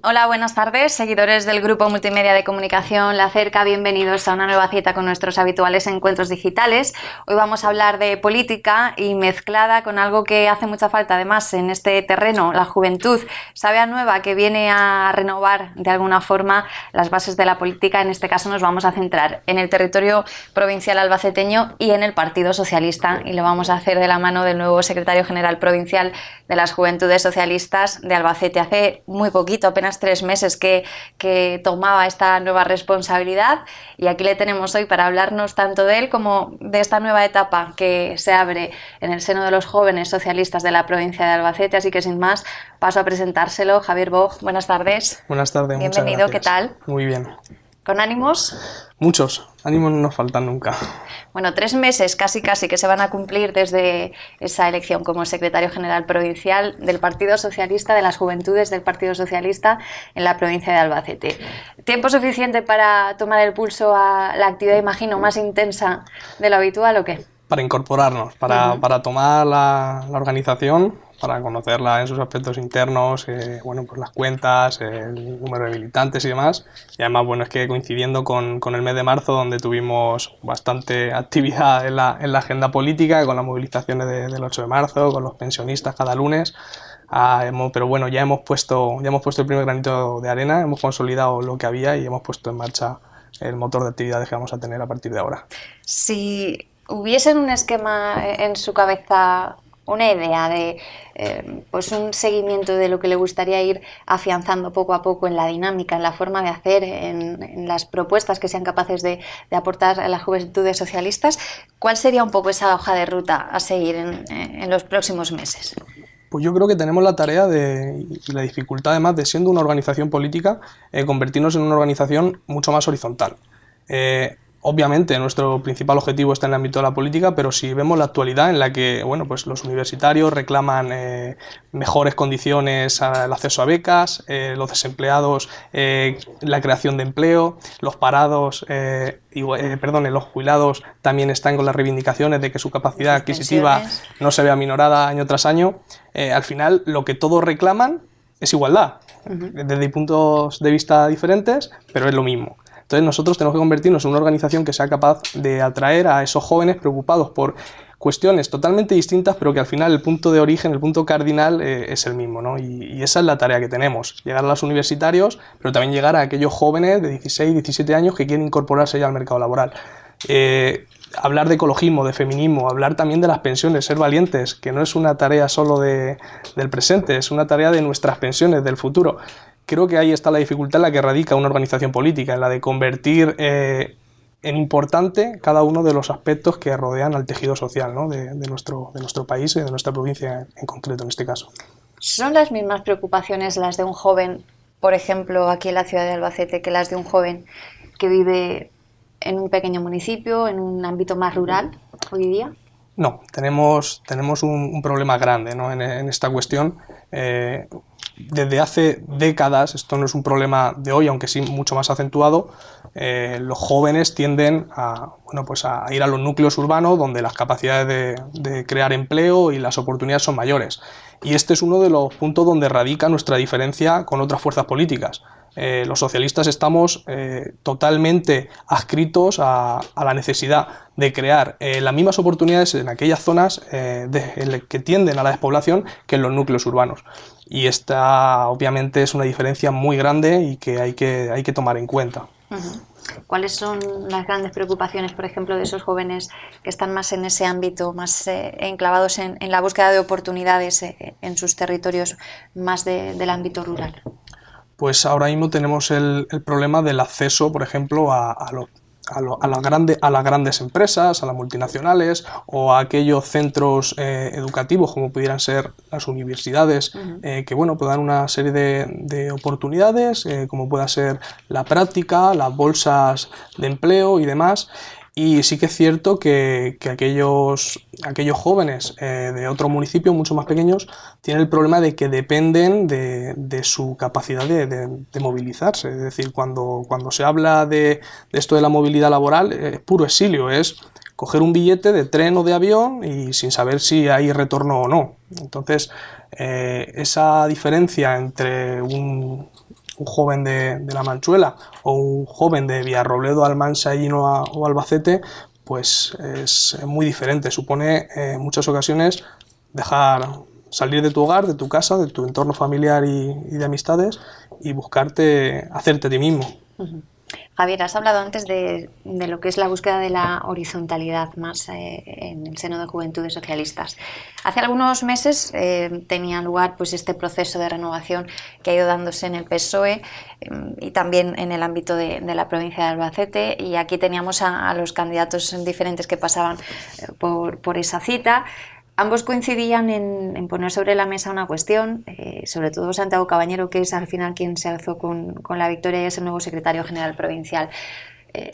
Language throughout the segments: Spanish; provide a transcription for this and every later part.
Hola, buenas tardes, seguidores del Grupo Multimedia de Comunicación La Cerca, bienvenidos a una nueva cita con nuestros habituales encuentros digitales. Hoy vamos a hablar de política y mezclada con algo que hace mucha falta además en este terreno, la juventud, sabia nueva que viene a renovar de alguna forma las bases de la política. En este caso nos vamos a centrar en el territorio provincial albaceteño y en el Partido Socialista, y lo vamos a hacer de la mano del nuevo secretario general provincial de las Juventudes Socialistas de Albacete. Hace muy poquito, apenas 3 meses que tomaba esta nueva responsabilidad, y aquí le tenemos hoy para hablarnos tanto de él como de esta nueva etapa que se abre en el seno de los jóvenes socialistas de la provincia de Albacete. Así que sin más, paso a presentárselo. Javier Boj, buenas tardes. Buenas tardes, bienvenido, muchas gracias. ¿Qué tal? Muy bien. ¿Con ánimos? Muchos, ánimos no nos faltan nunca. Bueno, 3 meses casi que se van a cumplir desde esa elección como secretario general provincial del Partido Socialista, de las Juventudes del Partido Socialista en la provincia de Albacete. ¿Tiempo suficiente para tomar el pulso a la actividad, imagino, más intensa de lo habitual o qué? Para incorporarnos, para tomar la organización, para conocerla en sus aspectos internos, bueno, pues las cuentas, el número de militantes y demás. Y además, bueno, es que coincidiendo con el mes de marzo, donde tuvimos bastante actividad en la agenda política, con las movilizaciones del 8 de marzo, con los pensionistas cada lunes. Pero bueno, ya hemos puesto el primer granito de arena, hemos consolidado lo que había y hemos puesto en marcha el motor de actividades que vamos a tener a partir de ahora. Si hubiesen un esquema en su cabeza, una idea de pues un seguimiento de lo que le gustaría ir afianzando poco a poco en la dinámica, en la forma de hacer, en las propuestas que sean capaces de aportar a las juventudes socialistas, ¿cuál sería un poco esa hoja de ruta a seguir en los próximos meses? Pues yo creo que tenemos la tarea y la dificultad, además, de, siendo una organización política, convertirnos en una organización mucho más horizontal. Obviamente nuestro principal objetivo está en el ámbito de la política, pero si vemos la actualidad en la que, bueno, pues los universitarios reclaman mejores condiciones al acceso a becas, los desempleados, la creación de empleo, los parados, los jubilados también están con las reivindicaciones de que su capacidad adquisitiva no se vea minorada año tras año. Al final, lo que todos reclaman es igualdad, desde puntos de vista diferentes, pero es lo mismo. Entonces nosotros tenemos que convertirnos en una organización que sea capaz de atraer a esos jóvenes preocupados por cuestiones totalmente distintas, pero que al final el punto de origen, el punto cardinal es el mismo, ¿no? Y esa es la tarea que tenemos, llegar a los universitarios, pero también llegar a aquellos jóvenes de 16, 17 años que quieren incorporarse ya al mercado laboral. Hablar de ecologismo, de feminismo, hablar también de las pensiones, ser valientes, que no es una tarea solo del presente, es una tarea de nuestras pensiones, del futuro. Creo que ahí está la dificultad en la que radica una organización política, en la de convertir en importante cada uno de los aspectos que rodean al tejido social, ¿no? de nuestro país y de nuestra provincia en concreto, en este caso. ¿Son las mismas preocupaciones las de un joven, por ejemplo, aquí en la ciudad de Albacete, que las de un joven que vive en un pequeño municipio, en un ámbito más rural hoy día? No, tenemos un problema grande, ¿no? en esta cuestión. Desde hace décadas, esto no es un problema de hoy, aunque sí mucho más acentuado, los jóvenes tienden a ir a los núcleos urbanos, donde las capacidades de crear empleo y las oportunidades son mayores. Y este es uno de los puntos donde radica nuestra diferencia con otras fuerzas políticas. Los socialistas estamos totalmente adscritos a la necesidad de crear las mismas oportunidades en aquellas zonas que tienden a la despoblación que en los núcleos urbanos. Y esta obviamente es una diferencia muy grande y que hay que tomar en cuenta. ¿Cuáles son las grandes preocupaciones, por ejemplo, de esos jóvenes que están más en ese ámbito, más enclavados en la búsqueda de oportunidades en sus territorios más del ámbito rural? Pues ahora mismo tenemos el problema del acceso, por ejemplo, a las grandes empresas, a las multinacionales o a aquellos centros educativos como pudieran ser las universidades, que bueno, puedan dar una serie de oportunidades, como pueda ser la práctica, las bolsas de empleo y demás. Y sí que es cierto que aquellos jóvenes de otro municipio mucho más pequeños tienen el problema de que dependen de su capacidad de movilizarse. Es decir, cuando se habla de esto de la movilidad laboral, es puro exilio, es coger un billete de tren o de avión y sin saber si hay retorno o no. Entonces, esa diferencia entre un joven de La Manchuela o un joven de Villarrobledo, Almansa, Ainhoa o Albacete, pues es muy diferente. Supone en muchas ocasiones salir de tu hogar, de tu casa, de tu entorno familiar y de amistades y hacerte a ti mismo. Javier, has hablado antes de lo que es la búsqueda de la horizontalidad más en el seno de Juventudes Socialistas. Hace algunos meses tenía lugar pues, este proceso de renovación que ha ido dándose en el PSOE y también en el ámbito de la provincia de Albacete, y aquí teníamos a los candidatos diferentes que pasaban por esa cita. Ambos coincidían en poner sobre la mesa una cuestión, sobre todo Santiago Cabañero, que es al final quien se alzó con la victoria y es el nuevo secretario general provincial.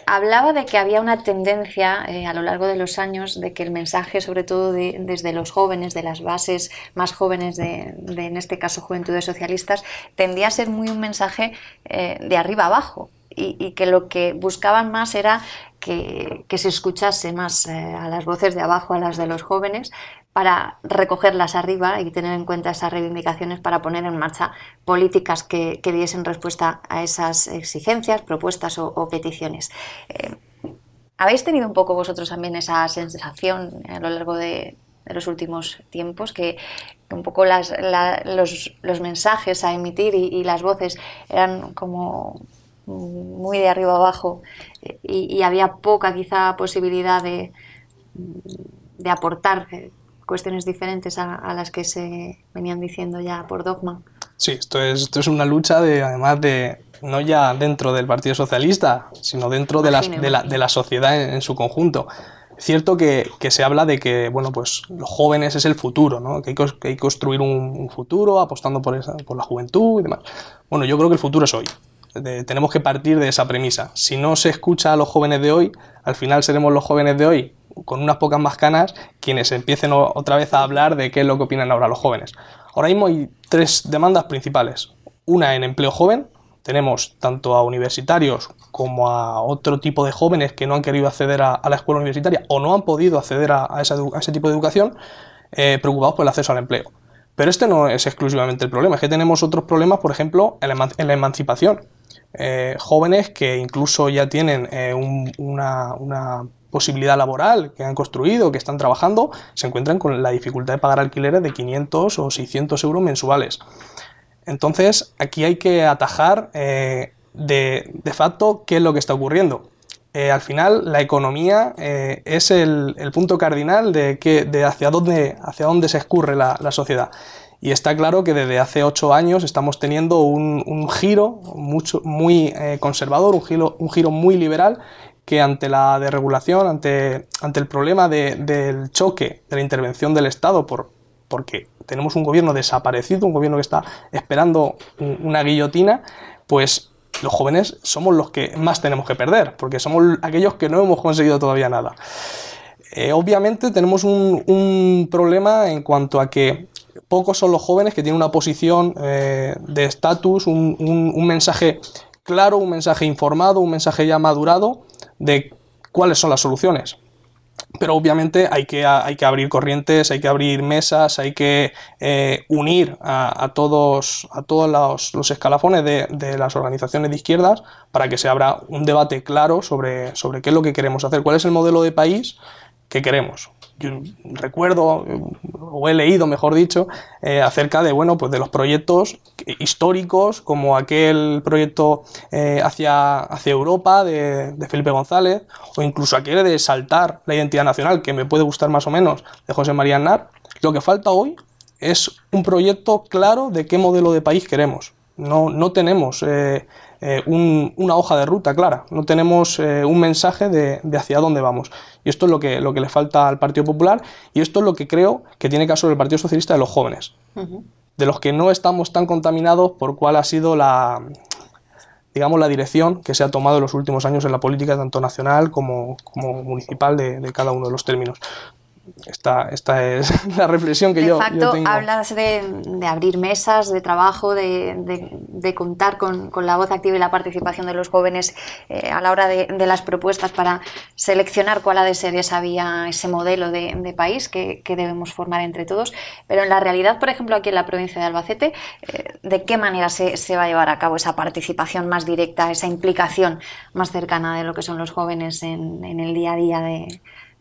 Hablaba de que había una tendencia a lo largo de los años de que el mensaje, sobre todo desde los jóvenes, de las bases más jóvenes de en este caso Juventudes Socialistas, tendía a ser muy un mensaje de arriba abajo y que lo que buscaban más era que se escuchase más a las voces de abajo, a las de los jóvenes, para recogerlas arriba y tener en cuenta esas reivindicaciones para poner en marcha políticas que diesen respuesta a esas exigencias, propuestas o peticiones. ¿Habéis tenido un poco vosotros también esa sensación a lo largo de los últimos tiempos, que un poco los mensajes a emitir y las voces eran como muy de arriba abajo y había poca quizá posibilidad de aportar cuestiones diferentes a las que se venían diciendo ya por dogma? Sí, esto es una lucha además de no ya dentro del Partido Socialista, sino dentro de la sociedad en su conjunto. Es cierto que se habla de que bueno, pues los jóvenes es el futuro, ¿no? Que hay que construir un futuro apostando por la juventud y demás. Bueno, yo creo que el futuro es hoy. Tenemos que partir de esa premisa. Si no se escucha a los jóvenes de hoy, al final seremos los jóvenes de hoy, con unas pocas más canas, quienes empiecen otra vez a hablar de qué es lo que opinan ahora los jóvenes. Ahora mismo hay tres demandas principales. Una en empleo joven. Tenemos tanto a universitarios como a otro tipo de jóvenes que no han querido acceder a la escuela universitaria o no han podido acceder a ese tipo de educación, preocupados por el acceso al empleo. Pero este no es exclusivamente el problema, es que tenemos otros problemas, por ejemplo, en la emancipación. Jóvenes que incluso ya tienen una posibilidad laboral, que han construido, que están trabajando, se encuentran con la dificultad de pagar alquileres de 500 o 600 euros mensuales. Entonces, aquí hay que atajar de facto qué es lo que está ocurriendo. Al final, la economía es el punto cardinal de hacia dónde se escurre la sociedad. Y está claro que desde hace 8 años estamos teniendo un giro muy conservador, un giro muy liberal, que ante la desregulación, ante el problema del choque de la intervención del Estado, porque tenemos un gobierno desaparecido, un gobierno que está esperando una guillotina, pues los jóvenes somos los que más tenemos que perder, porque somos aquellos que no hemos conseguido todavía nada. Obviamente tenemos un problema en cuanto a que pocos son los jóvenes que tienen una posición de estatus, un mensaje claro, un mensaje informado, un mensaje ya madurado de cuáles son las soluciones. Pero obviamente hay que abrir corrientes, hay que abrir mesas, hay que unir a todos los escalafones de las organizaciones de izquierdas para que se abra un debate claro sobre qué es lo que queremos hacer, cuál es el modelo de país que queremos. Yo recuerdo, o he leído, mejor dicho, acerca de, bueno, pues de los proyectos históricos, como aquel proyecto hacia Europa de Felipe González, o incluso aquel de saltar la identidad nacional, que me puede gustar más o menos, de José María Aznar. Lo que falta hoy es un proyecto claro de qué modelo de país queremos. No tenemos una hoja de ruta clara, no tenemos un mensaje de hacia dónde vamos. Y esto es lo que le falta al Partido Popular, y esto es lo que creo que tiene que hacer el Partido Socialista de los jóvenes, de los que no estamos tan contaminados por cuál ha sido la dirección que se ha tomado en los últimos años en la política, tanto nacional como municipal, de cada uno de los términos. esta es la reflexión que yo tengo. De facto, hablas de abrir mesas de trabajo, de contar con la voz activa y la participación de los jóvenes a la hora de las propuestas para seleccionar cuál ha de ser esa vía, ese modelo de país que debemos formar entre todos. Pero en la realidad, por ejemplo, aquí en la provincia de Albacete, ¿de qué manera se va a llevar a cabo esa participación más directa, esa implicación más cercana de lo que son los jóvenes en el día a día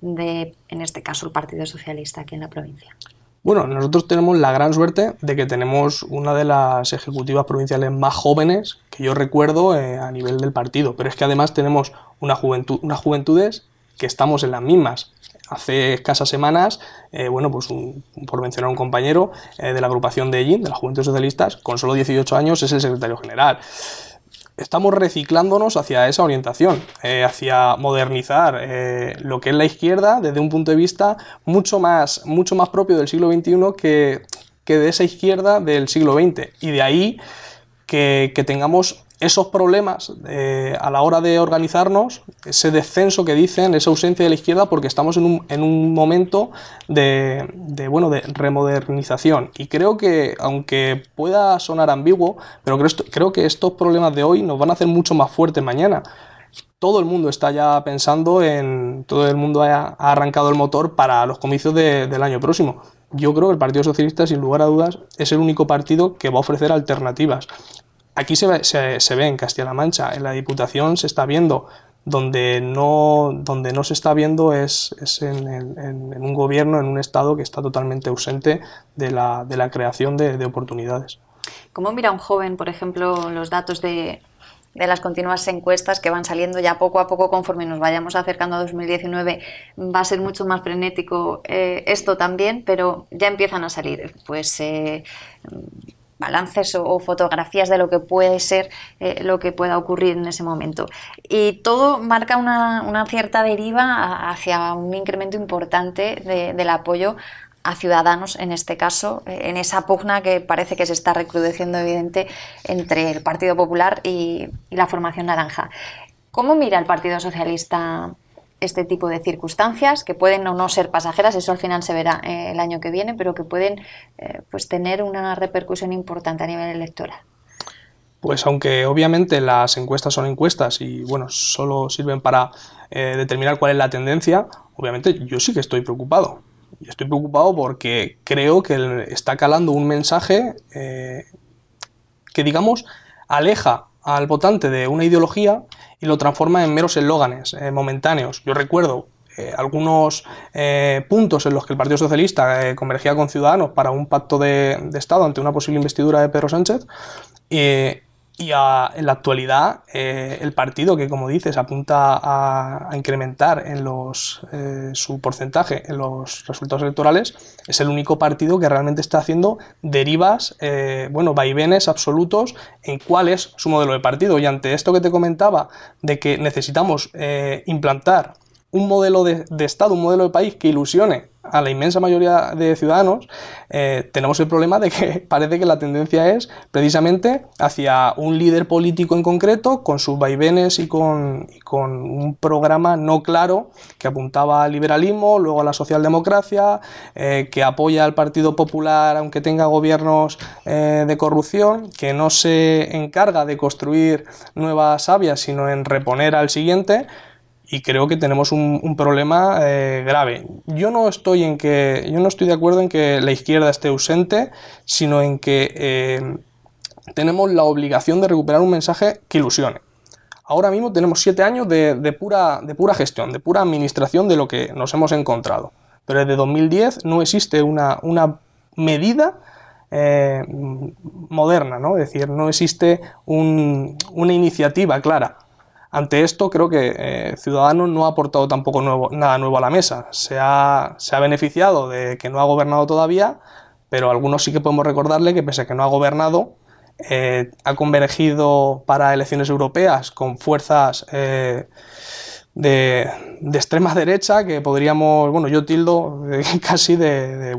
en este caso, el Partido Socialista aquí en la provincia? Bueno, nosotros tenemos la gran suerte de que tenemos una de las ejecutivas provinciales más jóvenes que yo recuerdo a nivel del partido, pero es que además tenemos unas juventudes que estamos en las mismas. Hace escasas semanas, pues por mencionar un compañero de la agrupación de EGIN, de las Juventudes Socialistas, con solo 18 años es el secretario general. Estamos reciclándonos hacia esa orientación, hacia modernizar lo que es la izquierda desde un punto de vista mucho más propio del siglo XXI que de esa izquierda del siglo XX. Y de ahí que tengamos esos problemas a la hora de organizarnos, ese descenso que dicen, esa ausencia de la izquierda, porque estamos en un momento de remodernización. Y creo que, aunque pueda sonar ambiguo, pero creo que estos problemas de hoy nos van a hacer mucho más fuertes mañana. Todo el mundo está ya pensando todo el mundo ha arrancado el motor para los comicios del año próximo. Yo creo que el Partido Socialista, sin lugar a dudas, es el único partido que va a ofrecer alternativas. Aquí se ve en Castilla-La Mancha, en la Diputación se está viendo, donde no se está viendo es en un gobierno, en un Estado que está totalmente ausente de la creación de oportunidades. ¿Cómo mira un joven, por ejemplo, los datos de las continuas encuestas que van saliendo ya poco a poco conforme nos vayamos acercando a 2019? Va a ser mucho más frenético esto también, pero ya empiezan a salir pues balances o fotografías de lo que puede ser lo que pueda ocurrir en ese momento. Y todo marca una cierta deriva hacia un incremento importante del apoyo a Ciudadanos, en este caso, en esa pugna que parece que se está recrudeciendo evidente entre el Partido Popular y la formación naranja. ¿Cómo mira el Partido Socialista este tipo de circunstancias, que pueden o no ser pasajeras, eso al final se verá el año que viene, pero que pueden pues tener una repercusión importante a nivel electoral? Pues aunque obviamente las encuestas son encuestas y bueno, solo sirven para determinar cuál es la tendencia, obviamente yo sí que estoy preocupado. Y estoy preocupado porque creo que está calando un mensaje que, digamos, aleja al votante de una ideología y lo transforma en meros eslóganes momentáneos. Yo recuerdo algunos puntos en los que el Partido Socialista convergía con Ciudadanos para un pacto de Estado ante una posible investidura de Pedro Sánchez, en la actualidad el partido que, como dices, apunta a incrementar su porcentaje en los resultados electorales, es el único partido que realmente está haciendo derivas, vaivenes absolutos en cuál es su modelo de partido. Y ante esto que te comentaba, de que necesitamos implantar un modelo de Estado, un modelo de país que ilusione a la inmensa mayoría de ciudadanos, tenemos el problema de que parece que la tendencia es precisamente hacia un líder político en concreto, con sus vaivenes y con un programa no claro que apuntaba al liberalismo, luego a la socialdemocracia, que apoya al Partido Popular aunque tenga gobiernos de corrupción, que no se encarga de construir nuevas avias sino en reponer al siguiente. Y creo que tenemos un problema grave. Yo no estoy de acuerdo en que la izquierda esté ausente, sino en que tenemos la obligación de recuperar un mensaje que ilusione. Ahora mismo tenemos 7 años de pura gestión, de pura administración de lo que nos hemos encontrado. Pero desde 2010 no existe una medida moderna, ¿no? Es decir, no existe una iniciativa clara. Ante esto creo que Ciudadanos no ha aportado tampoco nada nuevo a la mesa. Se ha beneficiado de que no ha gobernado todavía, pero algunos sí que podemos recordarle que pese a que no ha gobernado, ha convergido para elecciones europeas con fuerzas de extrema derecha que podríamos, yo tildo casi del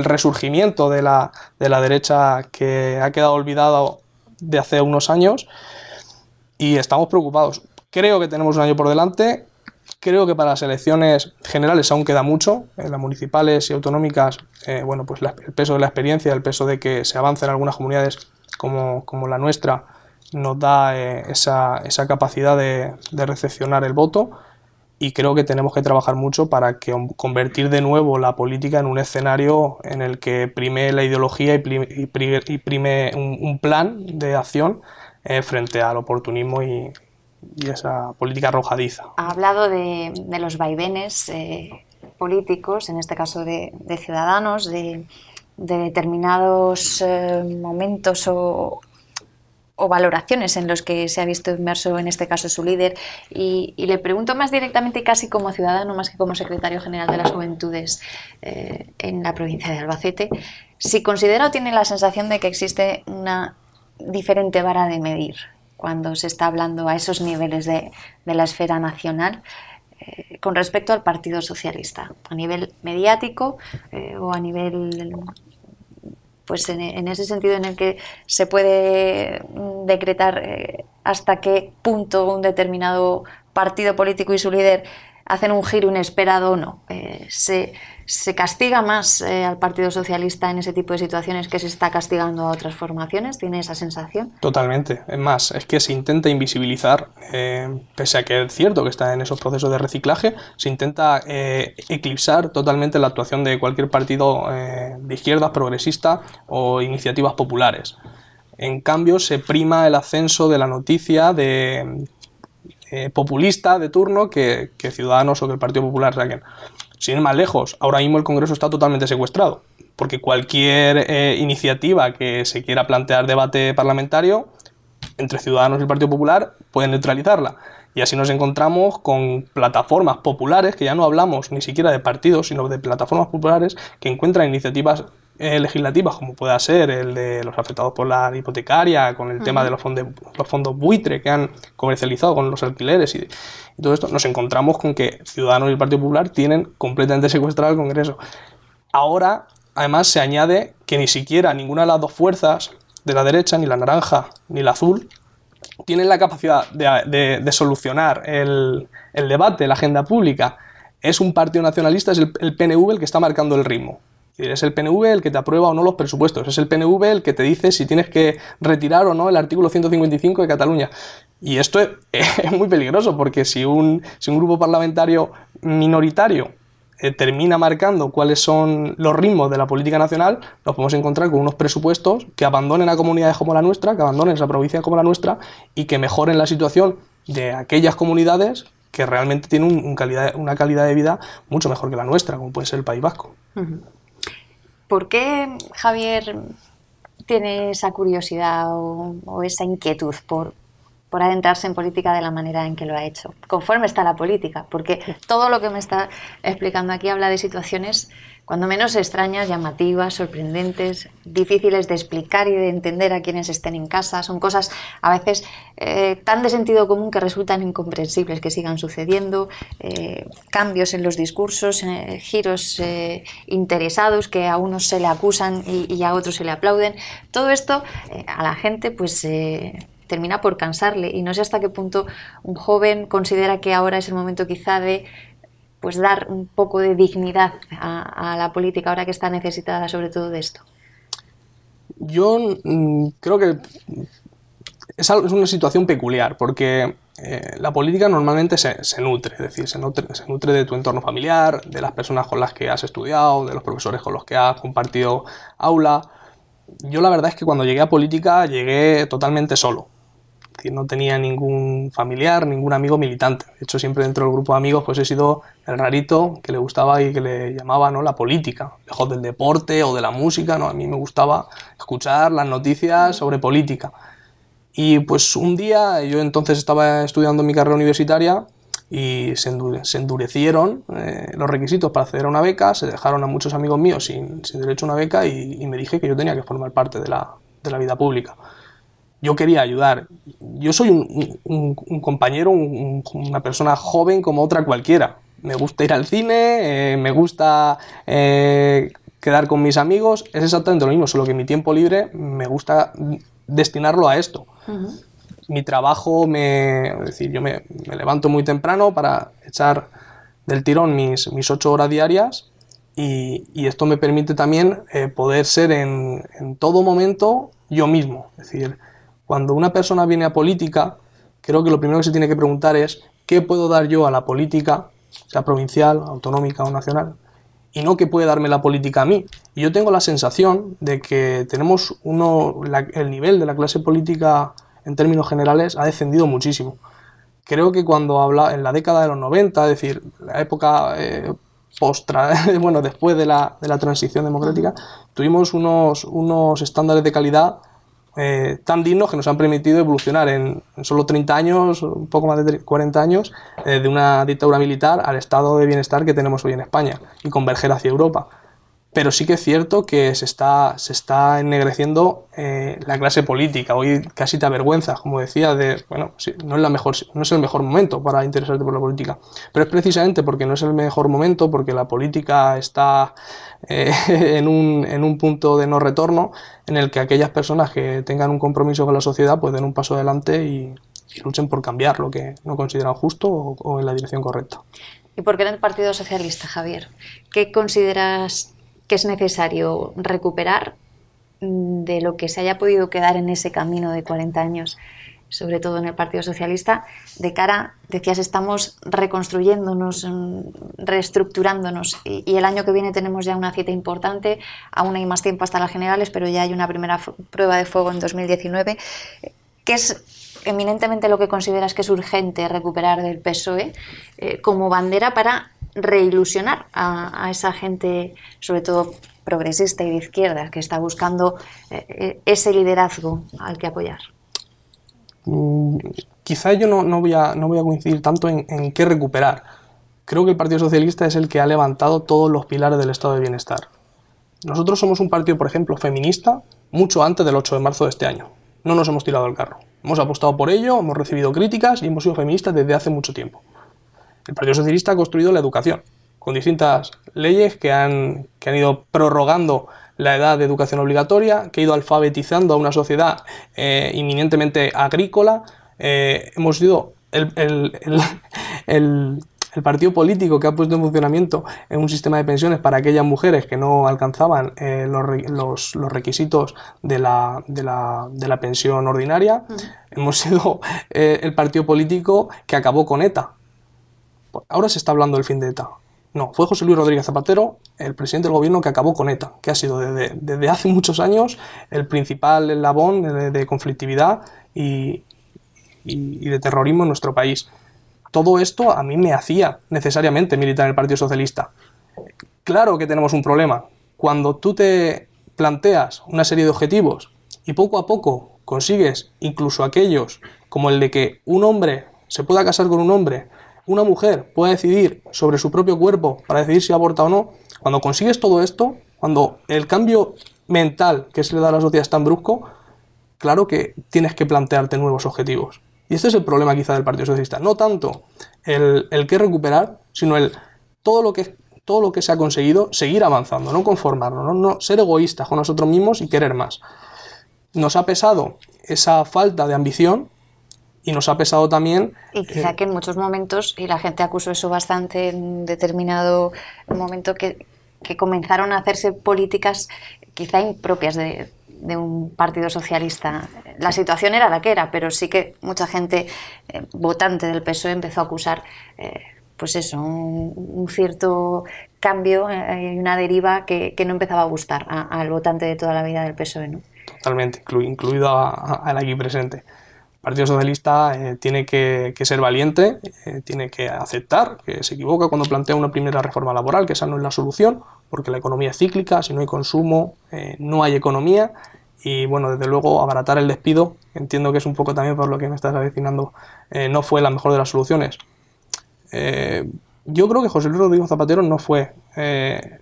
resurgimiento de la derecha que ha quedado olvidado de hace unos años, y estamos preocupados. Creo que tenemos un año por delante, Creo que para las elecciones generales aún queda mucho. En las municipales y autonómicas, bueno, pues el peso de la experiencia, el peso de que se avance en algunas comunidades como la nuestra, nos da esa capacidad de recepcionar el voto, y creo que tenemos que trabajar mucho para convertir de nuevo la política en un escenario en el que prime la ideología y prime un plan de acción frente al oportunismo y esa política arrojadiza. Ha hablado de los vaivenes políticos, en este caso de Ciudadanos, de determinados momentos o valoraciones en los que se ha visto inmerso, en este caso, su líder, y le pregunto más directamente, casi como ciudadano, más que como secretario general de las Juventudes en la provincia de Albacete, si considera o tiene la sensación de que existe una diferente vara de medir cuando se está hablando a esos niveles de la esfera nacional con respecto al Partido Socialista, a nivel mediático o a nivel... pues en ese sentido en el que se puede decretar hasta qué punto un determinado partido político y su líder hacen un giro inesperado o no. ¿Se castiga más al Partido Socialista en ese tipo de situaciones que se está castigando a otras formaciones? ¿Tiene esa sensación? Totalmente. Es más, es que se intenta invisibilizar, pese a que es cierto que está en esos procesos de reciclaje, se intenta eclipsar totalmente la actuación de cualquier partido de izquierdas, progresista o iniciativas populares. En cambio, se prima el ascenso de la noticia populista de turno que Ciudadanos o que el Partido Popular saquen. Sin ir más lejos, ahora mismo el Congreso está totalmente secuestrado, porque cualquier iniciativa que se quiera plantear debate parlamentario entre Ciudadanos y el Partido Popular puede neutralizarla. Y así nos encontramos con plataformas populares, que ya no hablamos ni siquiera de partidos, sino de plataformas populares que encuentran iniciativas legislativas, como pueda ser el de los afectados por la hipotecaria, con el tema de los fondos buitre que han comercializado con los alquileres y todo esto. Nos encontramos con que Ciudadanos y el Partido Popular tienen completamente secuestrado el Congreso. Ahora, además, se añade que ni siquiera ninguna de las dos fuerzas de la derecha, ni la naranja ni la azul, tienen la capacidad de solucionar el debate, la agenda pública. Es un partido nacionalista, es el PNV el que está marcando el ritmo. Es el PNV el que te aprueba o no los presupuestos, es el PNV el que te dice si tienes que retirar o no el artículo 155 de Cataluña. Y esto es muy peligroso, porque si un grupo parlamentario minoritario termina marcando cuáles son los ritmos de la política nacional, nos podemos encontrar con unos presupuestos que abandonen a comunidades como la nuestra, que abandonen esa provincia como la nuestra y que mejoren la situación de aquellas comunidades que realmente tienen una calidad de vida mucho mejor que la nuestra, como puede ser el País Vasco. ¿Por qué Javier tiene esa curiosidad o esa inquietud por adentrarse en política de la manera en que lo ha hecho? Conforme está la política, porque todo lo que me está explicando aquí habla de situaciones cuando menos extrañas, llamativas, sorprendentes, difíciles de explicar y de entender a quienes estén en casa. Son cosas a veces tan de sentido común que resultan incomprensibles que sigan sucediendo, cambios en los discursos, giros interesados que a unos se le acusan y a otros se le aplauden. Todo esto a la gente pues termina por cansarle, y no sé hasta qué punto un joven considera que ahora es el momento quizá de pues dar un poco de dignidad a la política ahora que está necesitada sobre todo de esto. Yo creo que es una situación peculiar, porque la política normalmente se nutre, es decir, se nutre de tu entorno familiar, de las personas con las que has estudiado, de los profesores con los que has compartido aula. Yo la verdad es que cuando llegué a política llegué totalmente solo. Es decir, no tenía ningún familiar, ningún amigo militante. De hecho, siempre dentro del grupo de amigos pues he sido el rarito que le gustaba y que le llamaba, ¿no?, la política. Lejos del deporte o de la música, ¿no? A mí me gustaba escuchar las noticias sobre política. Y pues un día, yo entonces estaba estudiando mi carrera universitaria y se endurecieron los requisitos para acceder a una beca, se dejaron a muchos amigos míos sin derecho a una beca y me dije que yo tenía que formar parte de la vida pública. Yo quería ayudar. Yo soy un compañero, una persona joven como otra cualquiera. Me gusta ir al cine, me gusta quedar con mis amigos. Es exactamente lo mismo, solo que mi tiempo libre me gusta destinarlo a esto. mi trabajo, es decir, yo me levanto muy temprano para echar del tirón mis 8 horas diarias y esto me permite también poder ser en todo momento yo mismo. Es decir, cuando una persona viene a política, creo que lo primero que se tiene que preguntar es ¿qué puedo dar yo a la política, sea provincial, autonómica o nacional? Y no qué puede darme la política a mí. Y yo tengo la sensación de que tenemos el nivel de la clase política en términos generales ha descendido muchísimo. Creo que en la década de los 90, es decir, la época bueno, después de la transición democrática, tuvimos unos estándares de calidad tan dignos que nos han permitido evolucionar en solo 30 años, un poco más de 40 años, de una dictadura militar al estado de bienestar que tenemos hoy en España y converger hacia Europa. Pero sí que es cierto que se está ennegreciendo la clase política. Hoy casi te avergüenzas, como decía, bueno, sí, no es el mejor momento para interesarte por la política. Pero es precisamente porque no es el mejor momento, porque la política está en un punto de no retorno, en el que aquellas personas que tengan un compromiso con la sociedad pues den un paso adelante y luchen por cambiar lo que no consideran justo o en la dirección correcta. ¿Y por qué en el Partido Socialista, Javier? ¿Qué consideras que es necesario recuperar de lo que se haya podido quedar en ese camino de 40 años, sobre todo en el Partido Socialista, de cara, decías, estamos reconstruyéndonos, reestructurándonos, y el año que viene tenemos ya una cita importante, aún hay más tiempo hasta las generales, pero ya hay una primera prueba de fuego en 2019. ¿Qué es eminentemente lo que consideras que es urgente recuperar del PSOE como bandera para reilusionar a esa gente, sobre todo progresista y de izquierda, que está buscando ese liderazgo al que apoyar? Quizá yo no voy a coincidir tanto en qué recuperar. Creo que el Partido Socialista es el que ha levantado todos los pilares del estado de bienestar. Nosotros somos un partido, por ejemplo, feminista, mucho antes del 8 de marzo de este año. No nos hemos tirado al carro. Hemos apostado por ello, hemos recibido críticas y hemos sido feministas desde hace mucho tiempo. El Partido Socialista ha construido la educación, con distintas leyes que han ido prorrogando la edad de educación obligatoria, que ha ido alfabetizando a una sociedad inminentemente agrícola. Hemos sido el partido político que ha puesto en funcionamiento un sistema de pensiones para aquellas mujeres que no alcanzaban los requisitos de la pensión ordinaria. Hemos sido el partido político que acabó con ETA. Ahora se está hablando del fin de ETA. No, fue José Luis Rodríguez Zapatero, el presidente del gobierno, que acabó con ETA, que ha sido desde hace muchos años el principal eslabón de conflictividad y de terrorismo en nuestro país. Todo esto a mí me hacía necesariamente militar en el Partido Socialista. Claro que tenemos un problema. Cuando tú te planteas una serie de objetivos y poco a poco consigues incluso aquellos como el de que un hombre se pueda casar con un hombre, una mujer pueda decidir sobre su propio cuerpo para decidir si aborta o no, cuando consigues todo esto, cuando el cambio mental que se le da a la sociedad es tan brusco, claro que tienes que plantearte nuevos objetivos. Y este es el problema quizá del Partido Socialista. No tanto el qué recuperar, sino todo lo que se ha conseguido, seguir avanzando, no conformarnos, no ser egoístas con nosotros mismos y querer más. Nos ha pesado esa falta de ambición. Y nos ha pesado también... Y quizá que en muchos momentos, y la gente acusó eso bastante en determinado momento, que comenzaron a hacerse políticas quizá impropias de un partido socialista. La situación era la que era, pero sí que mucha gente votante del PSOE empezó a acusar pues eso, un cierto cambio y una deriva que no empezaba a gustar al votante de toda la vida del PSOE, ¿no? Totalmente, incluido al aquí presente. El Partido Socialista tiene que ser valiente, tiene que aceptar que se equivoca cuando plantea una primera reforma laboral, que esa no es la solución, porque la economía es cíclica, si no hay consumo, no hay economía, y bueno, desde luego abaratar el despido, entiendo que es un poco también por lo que me estás avecinando, no fue la mejor de las soluciones. Yo creo que José Luis Rodríguez Zapatero no fue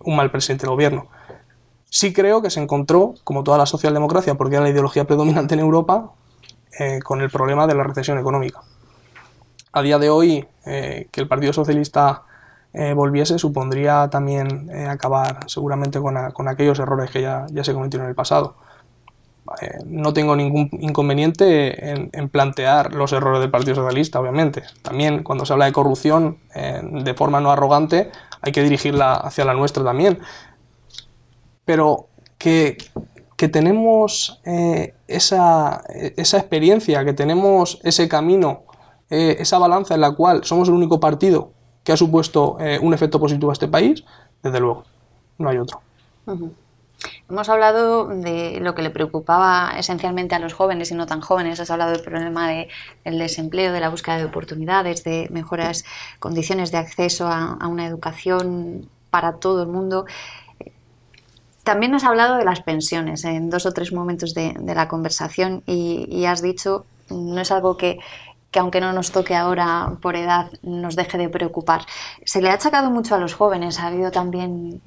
un mal presidente del gobierno. Sí creo que se encontró, como toda la socialdemocracia, porque era la ideología predominante en Europa, con el problema de la recesión económica. A día de hoy, que el Partido Socialista volviese supondría también acabar seguramente con aquellos errores que ya se cometieron en el pasado. no tengo ningún inconveniente en plantear los errores del Partido Socialista, obviamente. También cuando se habla de corrupción de forma no arrogante, hay que dirigirla hacia la nuestra también. Pero que tenemos esa experiencia, que tenemos ese camino, esa balanza en la cual somos el único partido que ha supuesto un efecto positivo a este país, desde luego, no hay otro. Hemos hablado de lo que le preocupaba esencialmente a los jóvenes y no tan jóvenes. Has hablado del problema del desempleo, de la búsqueda de oportunidades, de mejoras condiciones de acceso a una educación para todo el mundo. También has hablado de las pensiones en 2 o 3 momentos de la conversación y has dicho, no es algo que aunque no nos toque ahora por edad, nos deje de preocupar. Se le ha achacado mucho a los jóvenes. Ha habido también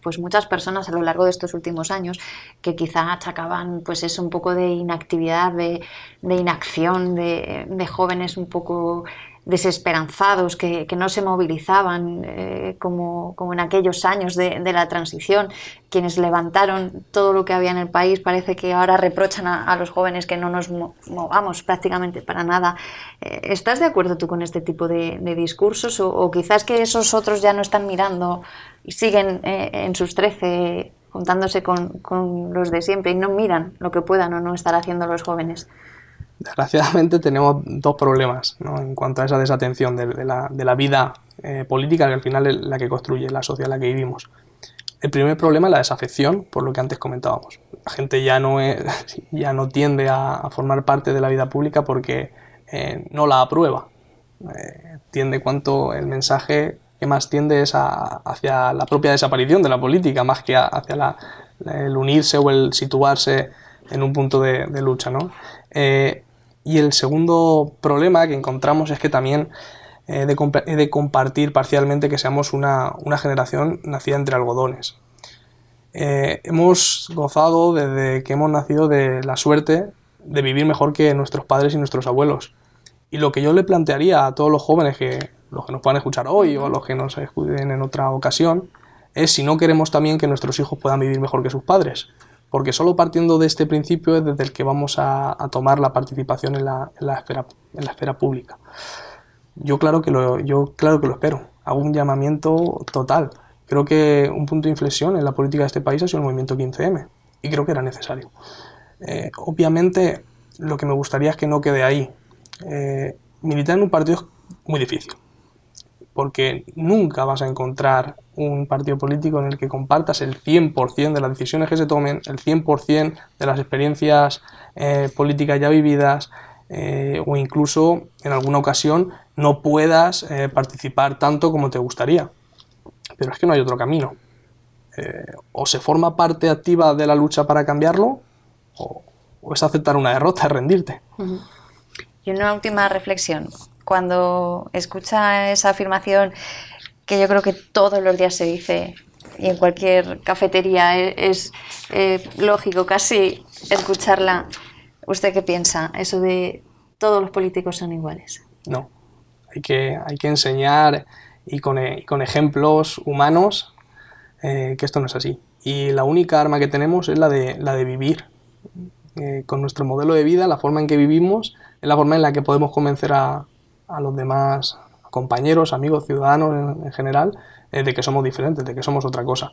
pues muchas personas a lo largo de estos últimos años que quizá achacaban pues eso, un poco de inactividad, de inacción, de jóvenes un poco desesperanzados, que no se movilizaban como en aquellos años de la transición. Quienes levantaron todo lo que había en el país parece que ahora reprochan a los jóvenes que no nos movamos prácticamente para nada. ¿Estás de acuerdo tú con este tipo de discursos o quizás que esos otros ya no están mirando y siguen en sus 13 juntándose con los de siempre y no miran lo que puedan o no estar haciendo los jóvenes? Desgraciadamente tenemos 2 problemas, ¿no?, en cuanto a esa desatención de la vida política, que al final es la que construye la sociedad en la que vivimos. El primer problema es la desafección, por lo que antes comentábamos. La gente ya no tiende a formar parte de la vida pública porque no la aprueba. Tiende cuanto el mensaje que más tiende es hacia la propia desaparición de la política, más que hacia el unirse o el situarse en un punto de lucha, ¿no? Y el segundo problema que encontramos es que también he de compartir parcialmente que seamos una generación nacida entre algodones. Hemos gozado desde que hemos nacido de la suerte de vivir mejor que nuestros padres y nuestros abuelos. Y lo que yo le plantearía a todos los jóvenes, los que nos puedan escuchar hoy o a los que nos escuchen en otra ocasión, es si no queremos también que nuestros hijos puedan vivir mejor que sus padres. Porque solo partiendo de este principio es desde el que vamos a tomar la participación en la esfera pública. Yo claro que lo espero. Hago un llamamiento total. Creo que un punto de inflexión en la política de este país ha sido el movimiento 15M y creo que era necesario. Obviamente lo que me gustaría es que no quede ahí. Militar en un partido es muy difícil, porque nunca vas a encontrar un partido político en el que compartas el 100% de las decisiones que se tomen, el 100% de las experiencias políticas ya vividas, o incluso en alguna ocasión no puedas participar tanto como te gustaría. Pero es que no hay otro camino. O se forma parte activa de la lucha para cambiarlo, o es aceptar una derrota, es rendirte. Y una última reflexión. Cuando escucha esa afirmación que yo creo que todos los días se dice y en cualquier cafetería es lógico casi escucharla, ¿usted qué piensa? Eso de todos los políticos son iguales. No, hay que enseñar y con ejemplos humanos que esto no es así. Y la única arma que tenemos es la de vivir. Con nuestro modelo de vida, la forma en que vivimos, es la forma en la que podemos convencer a los demás compañeros, amigos, ciudadanos en general, de que somos diferentes, de que somos otra cosa.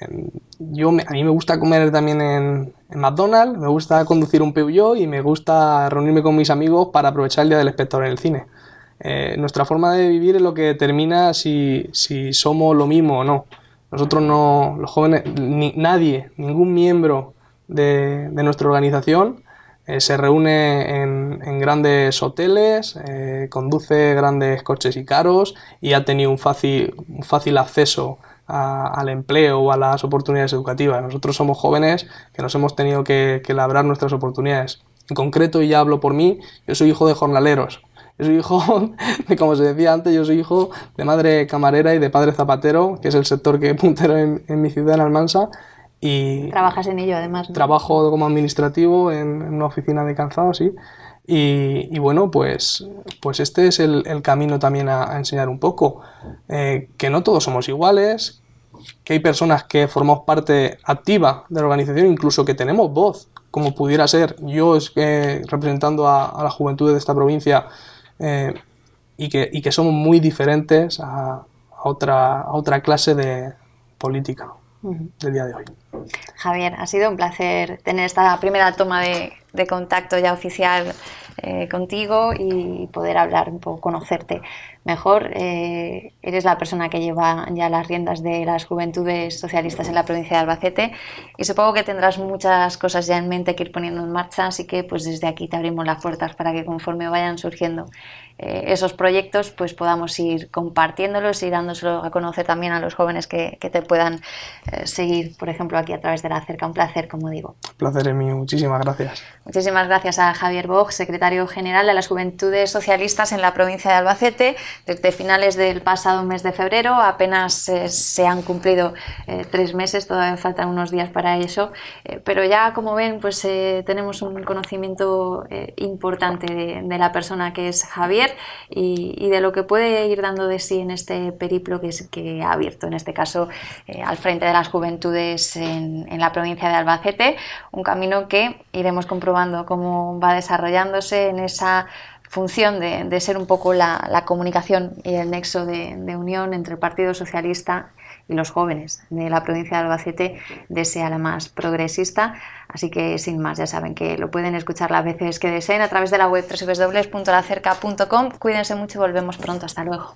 A mí me gusta comer también en McDonald's, me gusta conducir un Peugeot y me gusta reunirme con mis amigos para aprovechar el Día del Espectador en el cine. Nuestra forma de vivir es lo que determina si somos lo mismo o no. Nosotros no, los jóvenes, ningún miembro de nuestra organización se reúne en grandes hoteles, conduce grandes coches y caros y ha tenido un fácil acceso al empleo o a las oportunidades educativas. Nosotros somos jóvenes que nos hemos tenido que labrar nuestras oportunidades. En concreto, y ya hablo por mí, yo soy hijo de jornaleros. Yo soy hijo, como se decía antes, yo soy hijo de madre camarera y de padre zapatero, que es el sector que puntero en mi ciudad, en Almansa. Y trabajas en ello, además, ¿no? Trabajo como administrativo en una oficina de calzado, sí. Y bueno, pues este es el camino también a enseñar un poco. Que no todos somos iguales, que hay personas que formamos parte activa de la organización, incluso que tenemos voz, como pudiera ser yo representando a la juventud de esta provincia, y que somos muy diferentes a otra clase de política del día de hoy. Javier, ha sido un placer tener esta primera toma de contacto ya oficial contigo y poder hablar un poco, conocerte mejor. Eres la persona que lleva ya las riendas de las juventudes socialistas en la provincia de Albacete y supongo que tendrás muchas cosas ya en mente que ir poniendo en marcha, así que pues desde aquí te abrimos las puertas para que conforme vayan surgiendo esos proyectos pues podamos ir compartiéndolos y dándoselo a conocer también a los jóvenes que te puedan seguir, por ejemplo, aquí a través de la Cerca. Un placer, como digo. Un placer es mío, muchísimas gracias. Muchísimas gracias a Javier Boj, secretario general de las Juventudes Socialistas en la provincia de Albacete. Desde finales del pasado mes de febrero apenas se han cumplido 3 meses, todavía faltan unos días para eso, pero ya como ven pues tenemos un conocimiento importante de la persona que es Javier y de lo que puede ir dando de sí en este periplo que ha abierto, en este caso al frente de las juventudes en la provincia de Albacete, un camino que iremos comprobando cómo va desarrollándose en esa función de ser un poco la comunicación y el nexo de unión entre el Partido Socialista y los jóvenes de la provincia de Albacete, desea la más progresista. Así que sin más, ya saben que lo pueden escuchar las veces que deseen a través de la web www.lacerca.com. Cuídense mucho y volvemos pronto. Hasta luego.